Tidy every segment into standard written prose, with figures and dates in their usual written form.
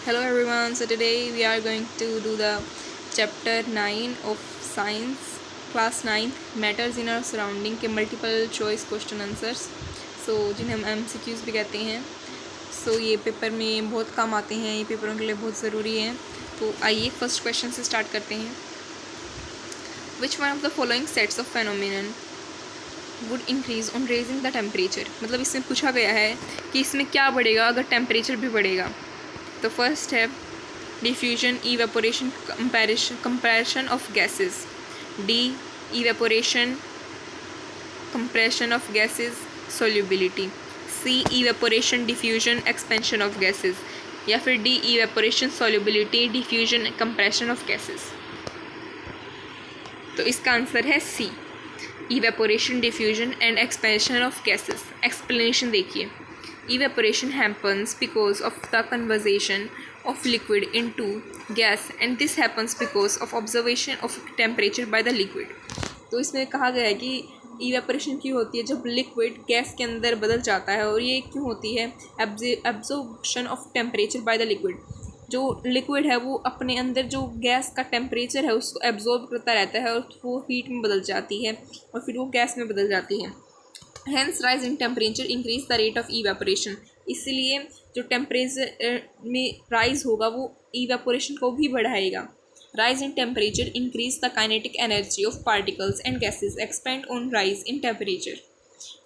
Hello everyone, so today we are going to do the chapter 9 of science class 9 matters in our surrounding के multiple choice question answers जिन्हें हम MCQs भी कहते हैं। ये paper में बहुत काम आते हैं, ये पेपरों के लिए बहुत ज़रूरी है। तो आइए फर्स्ट क्वेश्चन से स्टार्ट करते हैं। Which one of the following sets of phenomenon would increase on raising the temperature? मतलब इसमें पूछा गया है कि इसमें क्या बढ़ेगा अगर टेम्परेचर भी बढ़ेगा। तो फर्स्ट है diffusion, evaporation, compression of gases. D evaporation, compression of gases, solubility. C evaporation, diffusion, expansion of gases. या फिर D evaporation, solubility, diffusion, compression of gases. तो इसका आंसर है C, evaporation, diffusion and expansion of gases. Explanation देखिए। Evaporation happens because of the conversion of liquid into gas and this happens because of observation of temperature by the liquid। तो इसमें कहा गया है कि इवेपोरेशन क्यों होती है जब लिक्विड गैस के अंदर बदल जाता है, और ये क्यों होती है? Absorption of temperature by the liquid. जो लिक्विड है वो अपने अंदर जो गैस का टेम्परेचर है उसको एब्जॉर्ब करता रहता है और वो हीट में बदल जाती है और फिर वो गैस में बदल जाती है। Hence rise in temperature increase the rate of evaporation। इसलिए जो टेम्परेचर में राइज होगा वो इवेपोरेशन को भी बढ़ाएगा। Rise in temperature increase the kinetic energy of particles and gases। Expand on rise in temperature।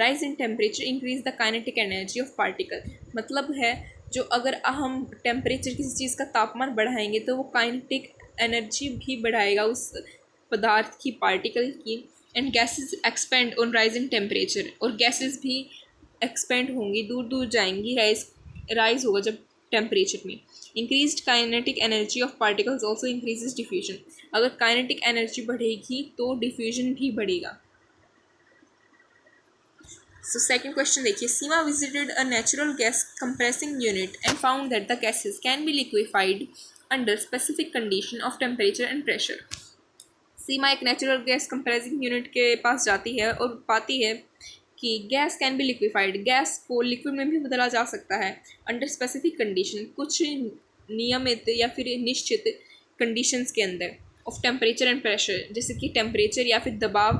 Rise in temperature increase the kinetic energy of particle। मतलब है जो अगर हम टेम्परेचर किसी चीज़ का तापमान बढ़ाएंगे तो वो काइनेटिक एनर्जी भी बढ़ाएगा उस पदार्थ की, पार्टिकल की। And gases expand on rise in temperature, और गैसेस भी एक्सपेंड होंगी, दूर दूर जाएंगी, राइज होगा जब टेम्परेचर में। Increased kinetic energy of particles also increases diffusion. अगर काइनेटिक एनर्जी बढ़ेगी तो डिफ्यूजन भी बढ़ेगा। सो सेकेंड क्वेश्चन देखिए। Seema visited a natural gas compressing unit and found that the gases can be liquefied under specific condition of temperature and pressure. Seema एक natural gas compressing unit के पास जाती है और पाती है कि gas can be liquefied, gas को लिक्विड में भी बदला जा सकता है अंडर स्पेसिफिक कंडीशन, कुछ नियमित या फिर निश्चित कंडीशंस के अंदर, ऑफ टेम्परेचर एंड प्रेशर, जैसे कि टेम्परेचर या फिर दबाव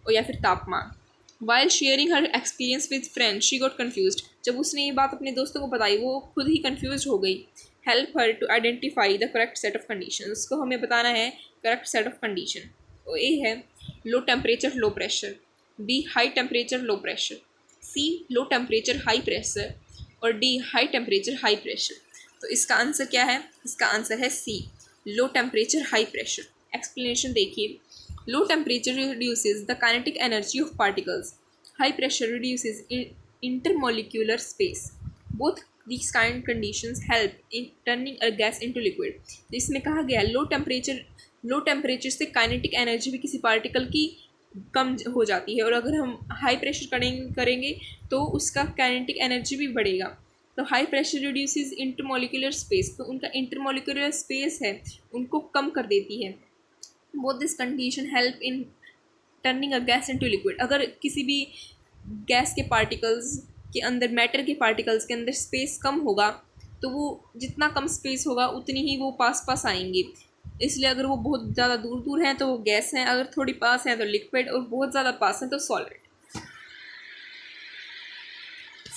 और या फिर तापमान। While sharing her experience with friend she got confused. जब उसने ये बात अपने दोस्तों को बताई वो खुद ही कन्फ्यूज हो गई। Help her to identify the correct set of condition. उसको हमें बताना है करेक्ट सेट ऑफ कंडीशन। तो ए है low temperature low pressure, B high temperature low pressure, C low temperature high pressure, और D high temperature high pressure. तो इसका answer क्या है? इसका आंसर है C, low temperature high pressure. Explanation देखिए। Low temperature reduces the kinetic energy of particles, high pressure reduces intermolecular space। Both these kind conditions help in turning a gas into liquid। तो इसमें कहा गया low temperature से kinetic energy भी किसी particle की कम हो जाती है, और अगर हम हाई प्रेशर करेंगे तो उसका काइनेटिक एनर्जी भी बढ़ेगा। तो high pressure reduces intermolecular space, तो उनका इंटरमोलिकुलर स्पेस है उनको कम कर देती है। Both this condition help in turning a gas into liquid. अगर किसी भी गैस के पार्टिकल्स के अंदर, मैटर के पार्टिकल्स के अंदर स्पेस कम होगा तो वो जितना कम स्पेस होगा उतनी ही वो पास पास आएंगे। इसलिए अगर वो बहुत ज़्यादा दूर दूर हैं तो वो गैस हैं, अगर थोड़ी पास हैं तो लिक्विड, और बहुत ज़्यादा पास हैं तो solid.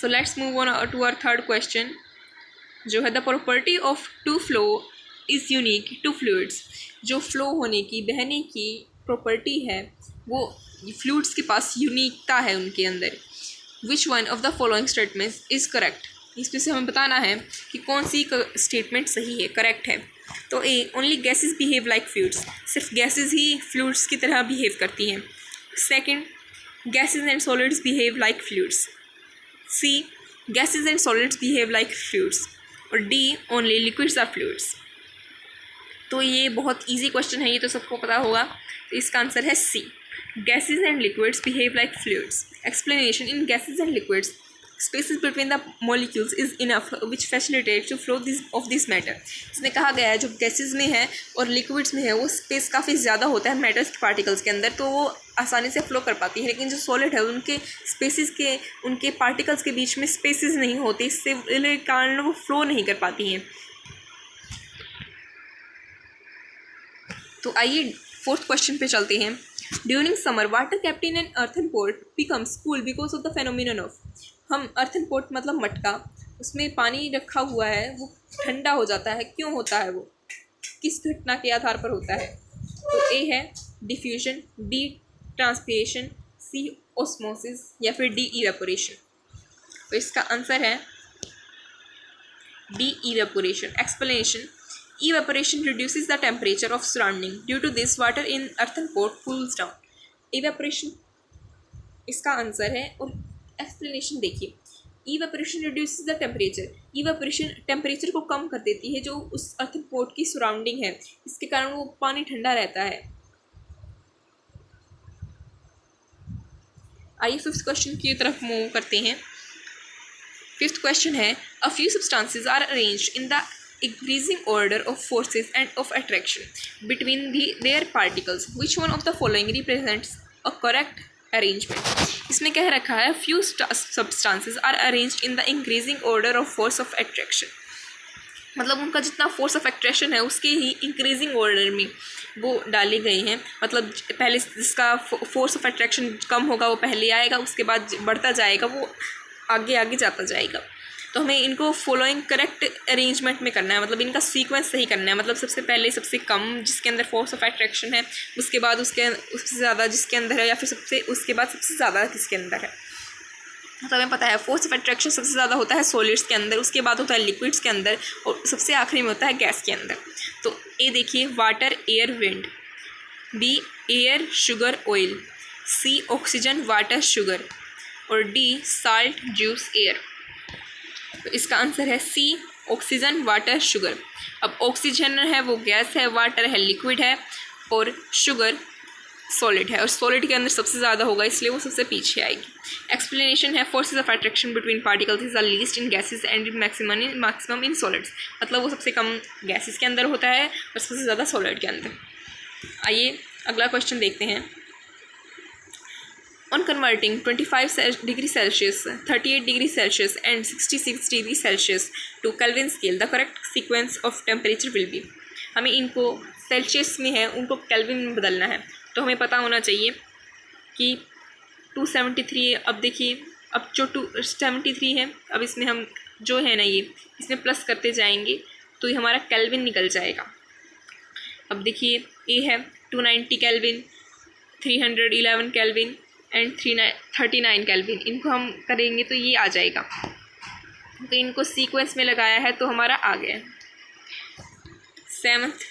So let's move on to our third question जो है the property of to flow is unique to fluids. जो फ्लो होने की, बहने की प्रॉपर्टी है वो फ्लूइड्स के पास यूनिकता है उनके अंदर। Which one of the following statements is correct. इसमें से हमें बताना है कि कौन सी स्टेटमेंट सही है, करेक्ट है। तो A only gases behave like fluids, सिर्फ गैसेस ही फ्लूइड्स की तरह बिहेव करती हैं। Second, gases and solids behave like fluids. C gases and solids behave like fluids, और D only liquids are fluids. तो ये बहुत ईजी क्वेश्चन है, ये तो सबको पता होगा। तो इसका आंसर है सी, gases and liquids behave like fluids। Explanation: in gases and liquids spaces between the molecules is enough which facilitate to flow this of this matter. इसमें कहा गया है जो गैसेज में है और लिक्विड्स में है वो स्पेस काफ़ी ज़्यादा होता है मैटर्स पार्टिकल्स के अंदर, तो वो आसानी से फ्लो कर पाती है। लेकिन जो सॉलिड है उनके स्पेसिस के उनके पार्टिकल्स के बीच में स्पेसिस नहीं होती, इससे कारण वो फ्लो नहीं कर पाती हैं। तो आइए फोर्थ क्वेश्चन पे चलते हैं। During summer water kept in an earthen pot becomes cool because of the phenomenon of. हम अर्थन पॉट मतलब मटका, उसमें पानी रखा हुआ है वो ठंडा हो जाता है, क्यों होता है, वो किस घटना के आधार पर होता है? तो ए है डिफ्यूजन, बी ट्रांसपिरेशन, सी ऑस्मोसिस या फिर डी इवेपोरेशन। तो इसका आंसर है D evaporation. Explanation: evaporation reduces the temperature of surrounding. Due to this, water in earthen pot cools down. evaporation इसका आंसर है। और एक्सप्लेनेशन देखिए, evaporation reduces the temperature. evaporation temperature को कम कर देती है जो उस अर्थन पोट की सराउंडिंग है, इसके कारण वो पानी ठंडा रहता है। आइए फिफ्थ क्वेश्चन की तरफ मूव करते हैं। फिफ्थ क्वेश्चन है a few substances are arranged in the increasing order of forces and of attraction between their particles. Which one of the following represents a correct arrangement? इसमें कह रखा है few substances are arranged in the increasing order of force of attraction. मतलब उनका जितना force of attraction है उसके ही increasing order में वो डाले गए हैं। मतलब पहले जिसका फोर्स ऑफ एट्रैक्शन कम होगा वो पहले आएगा, उसके बाद बढ़ता जाएगा, वो आगे आगे जाता जाएगा। तो हमें इनको फॉलोइंग करेक्ट अरेंजमेंट में करना है, मतलब इनका सीक्वेंस सही करना है। मतलब सबसे पहले सबसे कम जिसके अंदर फोर्स ऑफ अट्रैक्शन है, उसके बाद उससे ज़्यादा जिसके अंदर है, या फिर उसके बाद सबसे ज़्यादा किसके अंदर है। तो हमें पता है फोर्स ऑफ अट्रैक्शन सबसे ज़्यादा होता है सॉलिड्स के अंदर, उसके बाद होता है लिक्विड्स के अंदर, और सबसे आखिरी में होता है गैस के अंदर। तो ए देखिए water air wind, B air sugar oil, C oxygen water sugar, और डी साल्ट जूस एयर। तो इसका आंसर है सी ऑक्सीजन वाटर शुगर। अब ऑक्सीजन है वो गैस है, वाटर है लिक्विड है, और शुगर सॉलिड है, और सॉलिड के अंदर सबसे ज़्यादा होगा इसलिए वो सबसे पीछे आएगी। एक्सप्लेनेशन है forces of attraction between particles is the least in gases and maximum in solids. मतलब वो सबसे कम गैसेस के अंदर होता है और सबसे ज़्यादा सॉलिड के अंदर। आइए अगला क्वेश्चन देखते हैं। On converting 25 degree Celsius, 38 degree Celsius and 66 degree Celsius to Kelvin scale, the correct sequence of temperature will be। हमें इनको सेल्सियस में है उनको केल्विन में बदलना है, तो हमें पता होना चाहिए कि 273 है। अब देखिए अब जो 273 है, अब इसमें हम जो है ना ये इसमें प्लस करते जाएंगे तो ये हमारा केल्विन निकल जाएगा। अब देखिए ए है 290 केल्विन, 311 केल्विन एंड 39 केल्विन, इनको हम करेंगे तो ये आ जाएगा। तो इनको सीक्वेंस में लगाया है तो हमारा आ गया। Seventh,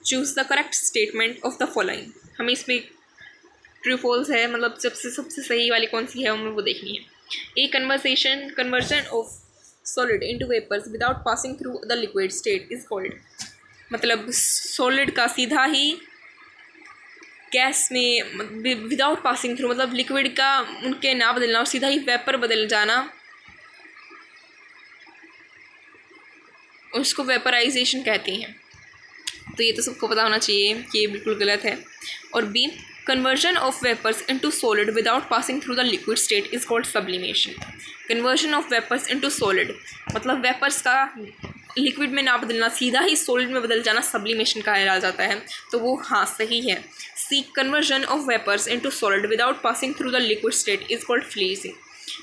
choose the correct statement of the following. हमें इसमें ट्रू फॉल्स है, मतलब सबसे सही वाली कौन सी है हमें वो देखनी है। A conversion of solid into vapours without passing through the liquid state is called. मतलब सॉलिड का सीधा ही गैस में विदाउट पासिंग थ्रू, मतलब लिक्विड का उनके ना बदलना और सीधा ही वेपर बदल जाना, उसको वेपराइजेशन कहते हैं। तो ये तो सबको पता होना चाहिए कि ये बिल्कुल गलत है। और B conversion of vapours into solid without passing through the liquid state is called sublimation. Conversion of vapours into solid मतलब वेपर्स का लिक्विड में ना बदलना, सीधा ही सॉलिड में बदल जाना सब्लिमेशन कहा जाता है। तो वो हाँ सही है। C conversion of vapours into solid without passing through the liquid state is called freezing.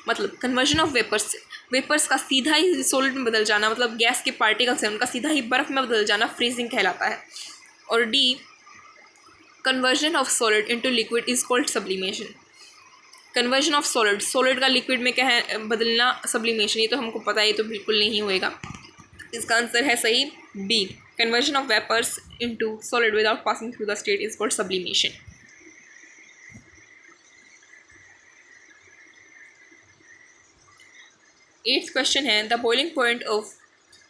मतलब कन्वर्जन ऑफ वेपर्स का सीधा ही सॉलिड में बदल जाना, मतलब गैस के पार्टिकल्स हैं उनका सीधा ही बर्फ़ में बदल जाना फ्रीजिंग कहलाता है। और D conversion of solid into liquid is called sublimation. Conversion of solid का लिक्विड में क्या है बदलना सब्लिमेशन। ये तो हमको पता है, ये तो बिल्कुल नहीं होएगा। इसका आंसर है सही B conversion of vapours into solid without passing through the state is called sublimation. Eighth question है the boiling point of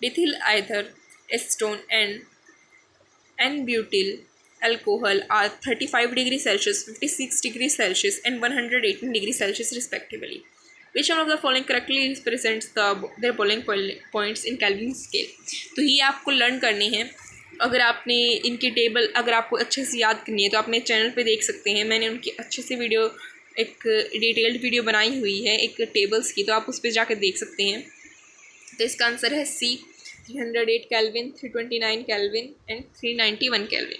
diethyl ether acetone and butyl alcohol are 35 degree Celsius, 56 degree Celsius and 118 degree Celsius respectively. Which one of the following correctly represents their boiling points in Kelvin scale? तो ये आपको learn करनी है. अगर आपने इनकी table अगर आपको अच्छे से याद करनी है तो आप मेरे चैनल पे देख सकते हैं. मैंने उनकी अच्छे से वीडियो एक डिटेल्ड वीडियो बनाई हुई है एक टेबल्स की, तो आप उस पर जाकर देख सकते हैं. तो इसका आंसर है C, 308 kelvin, 329 kelvin and 391 kelvin.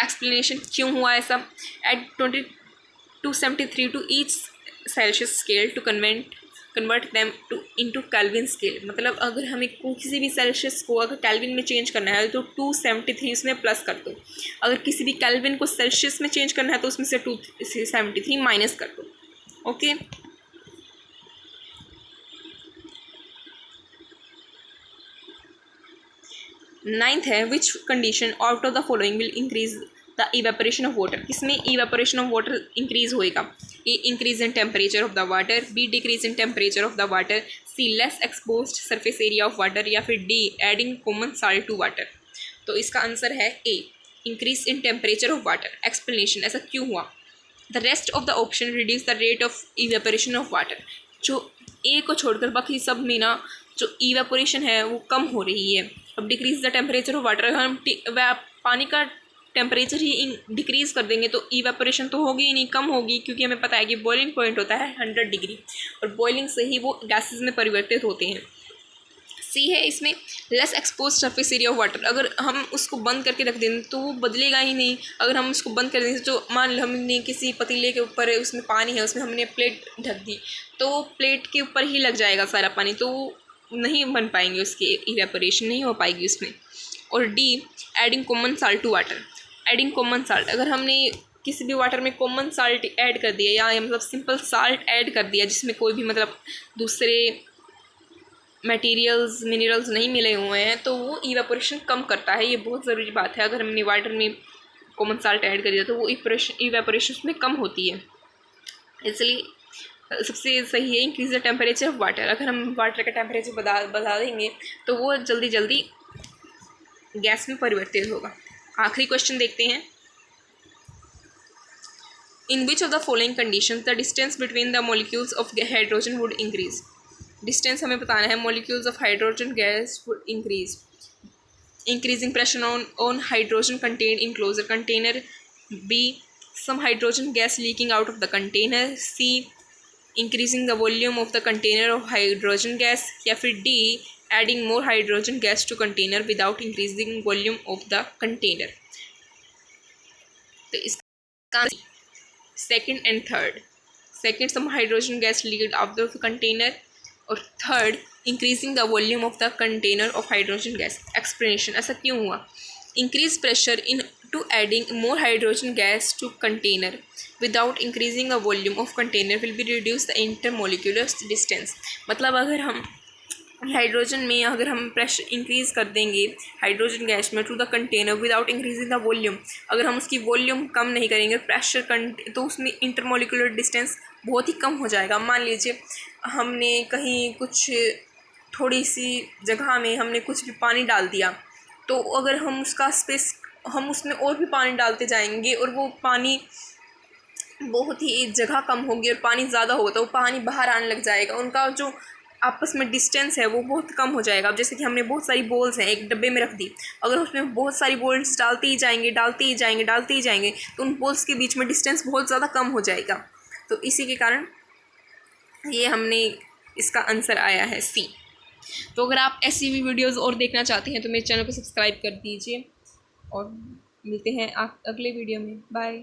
Explanation क्यों हुआ ऐसा. Add 273 to each Celsius scale to convert them into kelvin scale. मतलब अगर हमें किसी भी सेल्सियस को अगर केल्विन में चेंज करना है तो 273 उसमें प्लस कर दो. अगर किसी भी केल्विन को सेल्सियस में चेंज करना है तो उसमें से 273 माइनस कर दो. ओके. नाइन्थ है which condition out of the following will increase the evaporation of water. किसमें इवेपोरेशन ऑफ वाटर इंक्रीज होएगा. A increase in temperature of the water, B decrease in temperature of the water, C less exposed surface area of water या फिर D adding common salt to water. तो इसका answer है A, increase in temperature of water. Explanation ऐसा क्यों हुआ. The rest of the option reduce the rate of evaporation of water. जो ए को छोड़कर बाकी सब में ना जो इवेपोरेशन है वो कम हो रही है. अब decrease the temperature of water, हम पानी का टेम्परेचर ही डिक्रीज़ कर देंगे तो इवेपोरेशन तो होगी ही नहीं, कम होगी, क्योंकि हमें पता है कि बॉइलिंग पॉइंट होता है 100 डिग्री और बॉइलिंग से ही वो गैसेस में परिवर्तित होते हैं. सी है इसमें less expose surface area of water. अगर हम उसको बंद करके रख दें तो वो बदलेगा ही नहीं. अगर हम उसको बंद कर दें तो मान लो हमने किसी पतीले के ऊपर उसमें पानी है, उसमें हमने प्लेट ढक दी तो प्लेट के ऊपर ही लग जाएगा सारा पानी, तो नहीं बन पाएंगे, उसकी इवेपोरेशन नहीं हो पाएगी उसमें. और D adding common salt to water. Adding common salt, अगर हमने किसी भी वाटर में कॉमन साल्ट ऐड कर दिया या मतलब सिंपल साल्ट ऐड कर दिया जिसमें कोई भी मतलब दूसरे मटेरियल्स मिनरल्स नहीं मिले हुए हैं तो वो इवेपोरेशन कम करता है. ये बहुत ज़रूरी बात है. अगर हमने वाटर में कॉमन साल्ट ऐड कर दिया तो वो इवेपोरेशन में कम होती है. इसलिए सबसे सही है increase the temperature of water. अगर हम वाटर का टेम्परेचर बढ़ा देंगे तो वो जल्दी जल्दी गैस में परिवर्तित होगा. आखिरी क्वेश्चन देखते हैं. In which of the following conditions the distance between the molecules of hydrogen would increase. Distance हमें बताना है. Molecules of hydrogen gas would increase. Increasing pressure on hydrogen contained in closer container, B some hydrogen gas leaking out of the container, C increasing the volume of the container of hydrogen gas या फिर D adding more hydrogen gas to container without increasing volume of the container. तो इसका second and third. Second some hydrogen gas leaked out of the container और third increasing the volume of the container of hydrogen gas. explanation ऐसा क्यों हुआ. increase pressure in to adding more hydrogen gas to container without increasing the volume of container will be reduce the intermolecular distance. मतलब अगर हम hydrogen में अगर हम pressure increase कर देंगे हाइड्रोजन गैस में to the container without increasing the volume, अगर हम उसकी वॉल्यूम कम नहीं करेंगे प्रेशर तो उसमें इंटरमोलिकुलर डिस्टेंस बहुत ही कम हो जाएगा. मान लीजिए हमने कहीं कुछ थोड़ी सी जगह में हमने कुछ भी पानी डाल दिया तो अगर हम उसका स्पेस हम उसमें और भी पानी डालते जाएंगे और वो पानी बहुत ही जगह कम होगी और पानी ज़्यादा होगा तो वो पानी बाहर आने लग जाएगा. उनका जो आपस में डिस्टेंस है वो बहुत कम हो जाएगा. अब जैसे कि हमने बहुत सारी बॉल्स हैं एक डब्बे में रख दी, अगर उसमें बहुत सारी बॉल्स डालते ही जाएंगे तो उन बॉल्स के बीच में डिस्टेंस बहुत ज़्यादा कम हो जाएगा. तो इसी के कारण ये हमने इसका आंसर आया है सी. तो अगर आप ऐसी भी वीडियोज़ और देखना चाहते हैं तो मेरे चैनल को सब्सक्राइब कर दीजिए और मिलते हैं अगले वीडियो में. बाय.